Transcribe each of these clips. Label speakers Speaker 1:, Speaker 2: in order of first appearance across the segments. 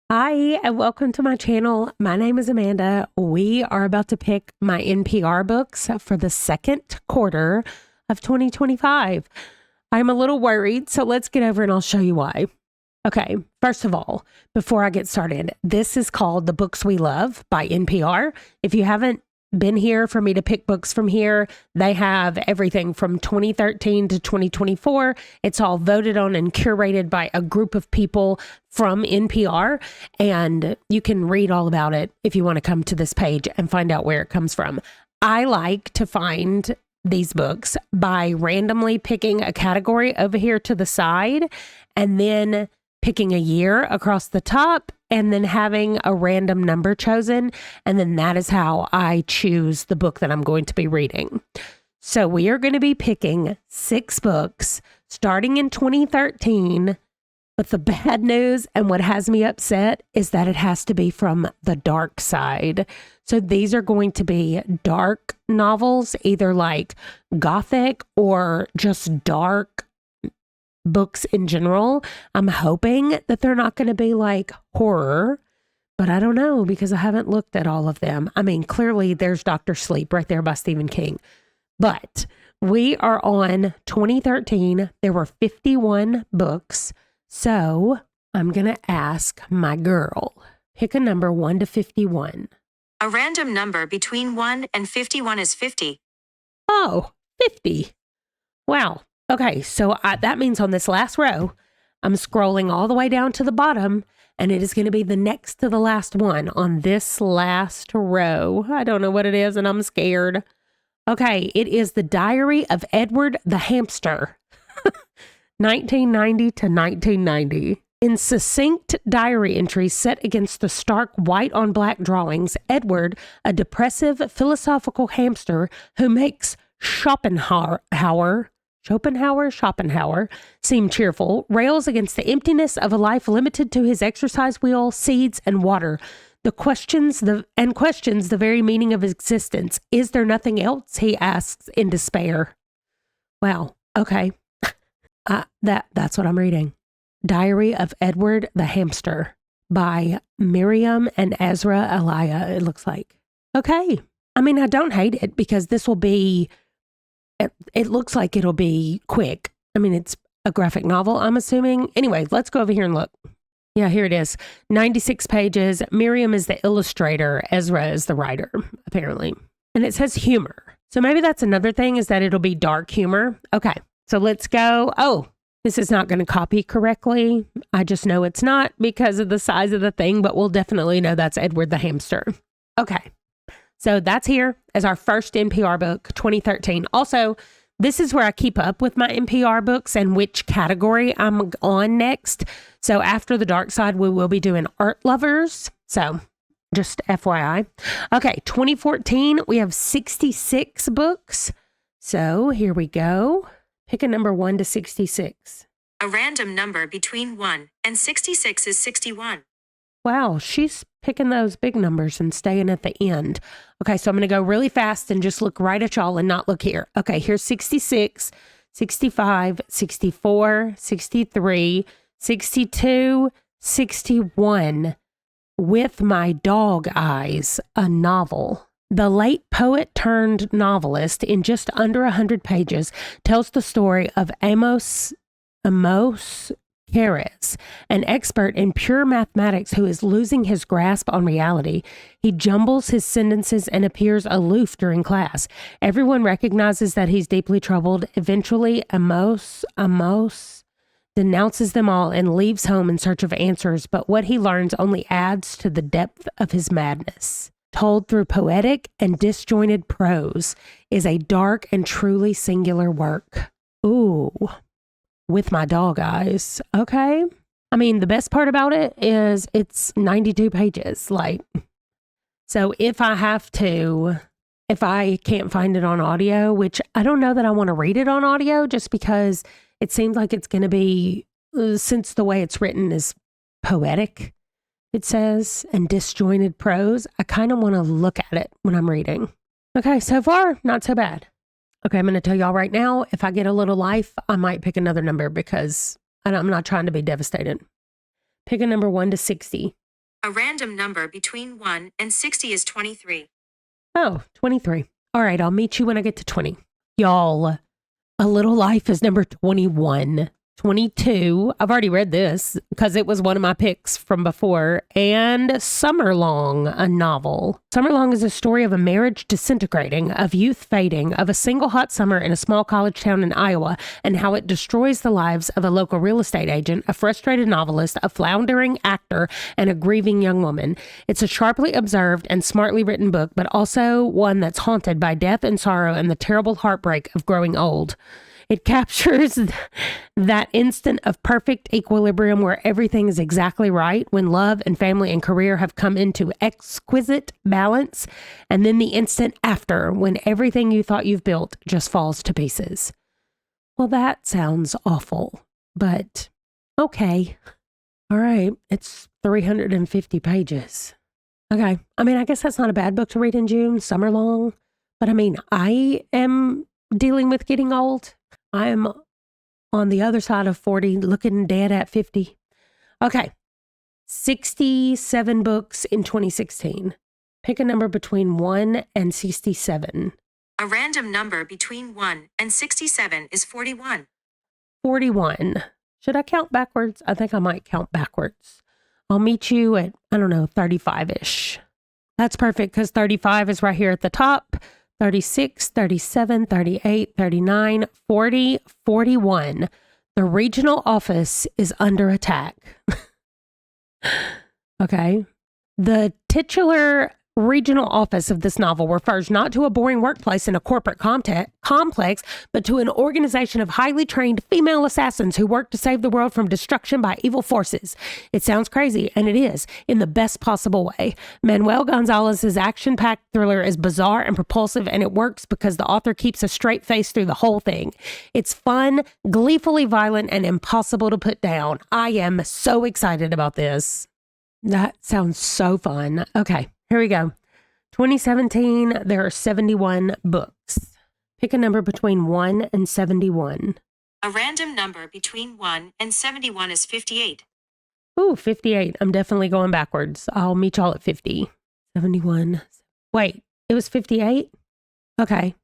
Speaker 1: Hi, and welcome to my channel. My name is Amanda. We are about to pick my NPR books for the second quarter of 2025. I'm a little worried, so let's get over and I'll show you why. Okay, first of all, before I get started, this is called The Books We Love by NPR. If you haven't been here for me to pick books from here, they have everything from 2013 to 2024. It's all voted on and curated by a group of people from NPR, and you can read all about it if you want to come to this page and find out where it comes from. I like to find these books by randomly picking a category over here to the side and then picking a year across the top and then having a random number chosen. And then that is how I choose the book that I'm going to be reading. So we are going to be picking 6 books starting in 2013. But the bad news and what has me upset is that it has to be from the dark side. So these are going to be dark novels, either like gothic or just dark books in general. I'm hoping that they're not going to be like horror, but I don't know because I haven't looked at all of them. I mean, clearly there's Dr. Sleep right there by Stephen King. But we are on 2013. There were 51 books. So I'm going to ask my girl, pick a number 1 to 51.
Speaker 2: A random number between 1 and 51 is 50.
Speaker 1: Oh, 50. Wow. Okay, so that means on this last row, I'm scrolling all the way down to the bottom, and it is going to be the next to the last one on this last row. I don't know what it is, and I'm scared. Okay, it is The Diary of Edward the Hamster, 1990 to 1990. In succinct diary entries set against the stark white on black drawings, Edward, a depressive philosophical hamster who makes Schopenhauer seem cheerful, rails against the emptiness of a life limited to his exercise wheel, seeds, and water. Questions the very meaning of existence. Is there nothing else? He asks in despair. Wow. Okay. That's what I'm reading. Diary of Edward the Hamster by Miriam and Ezra Elia, it looks like. Okay. I mean, I don't hate it because this will be, it looks like it'll be quick. I mean, it's a graphic novel, I'm assuming. Anyway, let's go over here and look. Yeah, here it is. 96 pages. Miriam is the illustrator. Ezra is the writer, apparently. And it says humor. So maybe that's another thing, is that it'll be dark humor. Okay. So let's go. Oh, this is not going to copy correctly. I just know it's not because of the size of the thing, but we'll definitely know that's Edward the Hamster. Okay. So that's here as our first NPR book, 2013. Also, this is where I keep up with my NPR books and which category I'm on next. So after the dark side, we will be doing art lovers. So just FYI. Okay. 2014, we have 66 books. So here we go. Pick a number 1 to 66.
Speaker 2: A random number between 1 and 66 is 61.
Speaker 1: Wow, she's picking those big numbers and staying at the end. Okay, so I'm going to go really fast and just look right at y'all and not look here. Okay, here's 66, 65, 64, 63, 62, 61. With My Dog Eyes, a novel. The late poet turned novelist, in just under 100 pages, tells the story of Amos Carres, an expert in pure mathematics who is losing his grasp on reality. He jumbles his sentences and appears aloof during class. Everyone recognizes that he's deeply troubled. Eventually, Amos denounces them all and leaves home in search of answers, but what he learns only adds to the depth of his madness. Told through poetic and disjointed prose, is a dark and truly singular work. Ooh, With My Dog Eyes. Okay. I mean, the best part about it is it's 92 pages. So if I can't find it on audio, which I don't know that I want to read it on audio just because it seems like it's going to be, since the way it's written is poetic, it says, and disjointed prose, I kind of want to look at it when I'm reading. Okay, so far, not so bad. Okay, I'm going to tell y'all right now, if I get a little life, I might pick another number because I'm not trying to be devastated. Pick a number 1 to 60.
Speaker 2: A random number between 1 and 60 is 23.
Speaker 1: Oh, 23. All right, I'll meet you when I get to 20. Y'all, A Little Life is number 21. 22. I've already read this because it was one of my picks from before. And Summerlong, a novel. Summerlong is a story of a marriage disintegrating, of youth fading, of a single hot summer in a small college town in Iowa, and how it destroys the lives of a local real estate agent, a frustrated novelist, a floundering actor, and a grieving young woman. It's a sharply observed and smartly written book, but also one that's haunted by death and sorrow and the terrible heartbreak of growing old. It captures that instant of perfect equilibrium where everything is exactly right, when love and family and career have come into exquisite balance, and then the instant after, when everything you thought you've built just falls to pieces. Well, that sounds awful, but okay. All right, it's 350 pages. Okay, I mean, I guess that's not a bad book to read in June, summer long, but I mean, I am dealing with getting old. I am on the other side of 40, looking dead at 50. Okay. 67 books in 2016. Pick a number between 1 and 67.
Speaker 2: A random number between 1 and 67 is 41.
Speaker 1: 41. Should I count backwards? I think I might count backwards. I'll meet you at, 35-ish. That's perfect because 35 is right here at the top. 36, 37, 38, 39, 40, 41. The regional office is under attack. Okay. The titular regional office of this novel refers not to a boring workplace in a corporate complex, but to an organization of highly trained female assassins who work to save the world from destruction by evil forces. It sounds crazy, and it is, in the best possible way. Manuel Gonzalez's action-packed thriller is bizarre and propulsive, and it works because the author keeps a straight face through the whole thing. It's fun, gleefully violent, and impossible to put down. I am so excited about this. That sounds so fun. Okay. Here we go. 2017, there are 71 books. Pick a number between 1 and 71.
Speaker 2: A random number between 1 and 71 is 58.
Speaker 1: Ooh, 58. I'm definitely going backwards. I'll meet y'all at 50. 71. Wait, it was 58? Okay.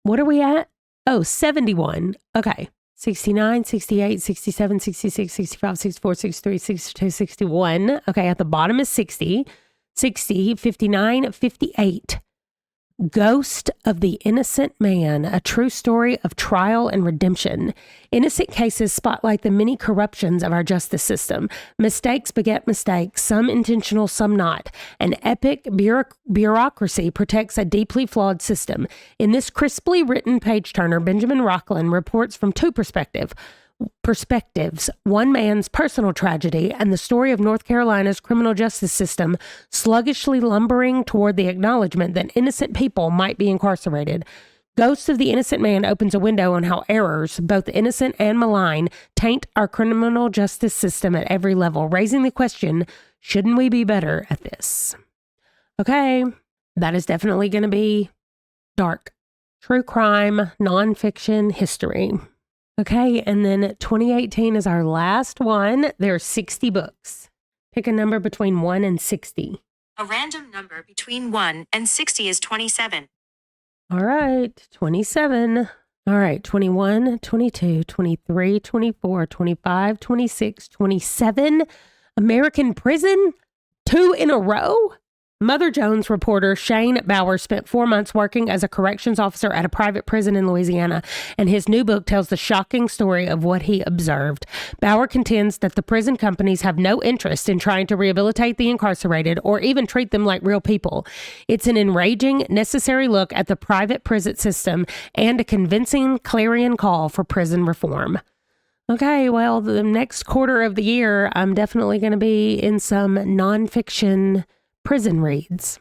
Speaker 1: What are we at? Oh, 71. Okay. 69, 68, 67, 66, 65, 64, 63, 62, 61. Okay, at the bottom is 60. 60, 59, 58. Ghost of the Innocent Man, a true story of trial and redemption. Innocent cases spotlight the many corruptions of our justice system. Mistakes beget mistakes, some intentional, some not. An epic bureaucracy protects a deeply flawed system. In this crisply written page-turner, Benjamin Rocklin reports from two perspectives. One man's personal tragedy and the story of North Carolina's criminal justice system sluggishly lumbering toward the acknowledgement that innocent people might be incarcerated. Ghost of the Innocent Man opens a window on how errors, both innocent and malign, taint our criminal justice system at every level, raising the question, shouldn't we be better at this? Okay, that is definitely going to be dark. True crime, nonfiction, history. Okay, and then 2018 is our last one. There are 60 books. Pick a number between 1 and 60.
Speaker 2: A random number between 1 and 60 is 27.
Speaker 1: All right, 27. All right, 21, 22, 23, 24, 25, 26, 27. American Prison? 2 in a row? Mother Jones reporter Shane Bauer spent 4 months working as a corrections officer at a private prison in Louisiana, and his new book tells the shocking story of what he observed. Bauer contends that the prison companies have no interest in trying to rehabilitate the incarcerated or even treat them like real people. It's an enraging, necessary look at the private prison system and a convincing clarion call for prison reform. Okay, well, the next quarter of the year, I'm definitely going to be in some nonfiction prison reads.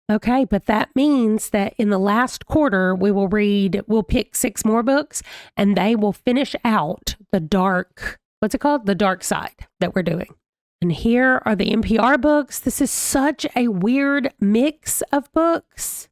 Speaker 1: Okay, but that means that in the last quarter, we'll pick 6 more books and they will finish out the dark, what's it called? The dark side that we're doing. And here are the NPR books. This is such a weird mix of books.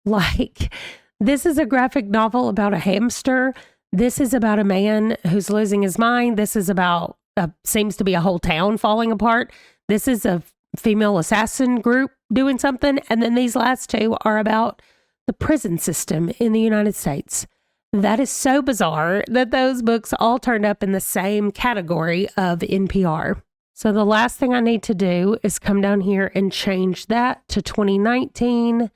Speaker 1: Like, this is a graphic novel about a hamster. This is about a man who's losing his mind. This is about, seems to be a whole town falling apart. This is a female assassin group doing something. And then these last two are about the prison system in the United States. That is so bizarre that those books all turned up in the same category of NPR. So the last thing I need to do is come down here and change that to 2019.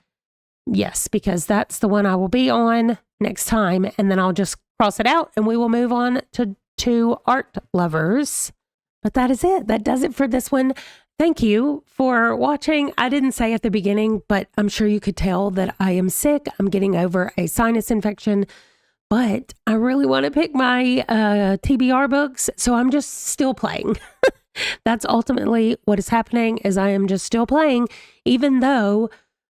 Speaker 1: Yes, because that's the one I will be on next time. And then I'll just cross it out and we will move on to art lovers. But that is it. That does it for this one. Thank you for watching. I didn't say at the beginning, but I'm sure you could tell that I am sick. I'm getting over a sinus infection, but I really want to pick my TBR books. So I'm just still playing. That's ultimately what is happening, is I am just still playing, even though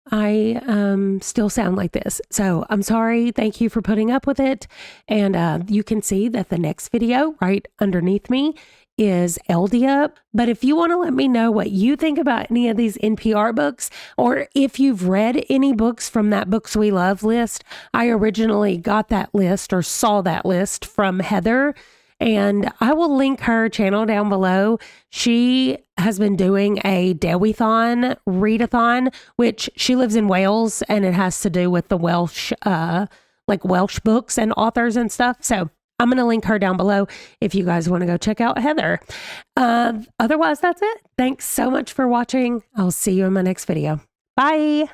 Speaker 1: I still sound like this. So I'm sorry. Thank you for putting up with it. And you can see that the next video right underneath me is Eldia. But if you want to let me know what you think about any of these NPR books, or if you've read any books from that Books We Love list, I originally got that list or saw that list from Heather. And I will link her channel down below. She has been doing a Dewi-thon, readathon, which she lives in Wales, and it has to do with the Welsh, like Welsh books and authors and stuff. So I'm going to link her down below if you guys want to go check out Heather. Otherwise, that's it. Thanks so much for watching. I'll see you in my next video. Bye.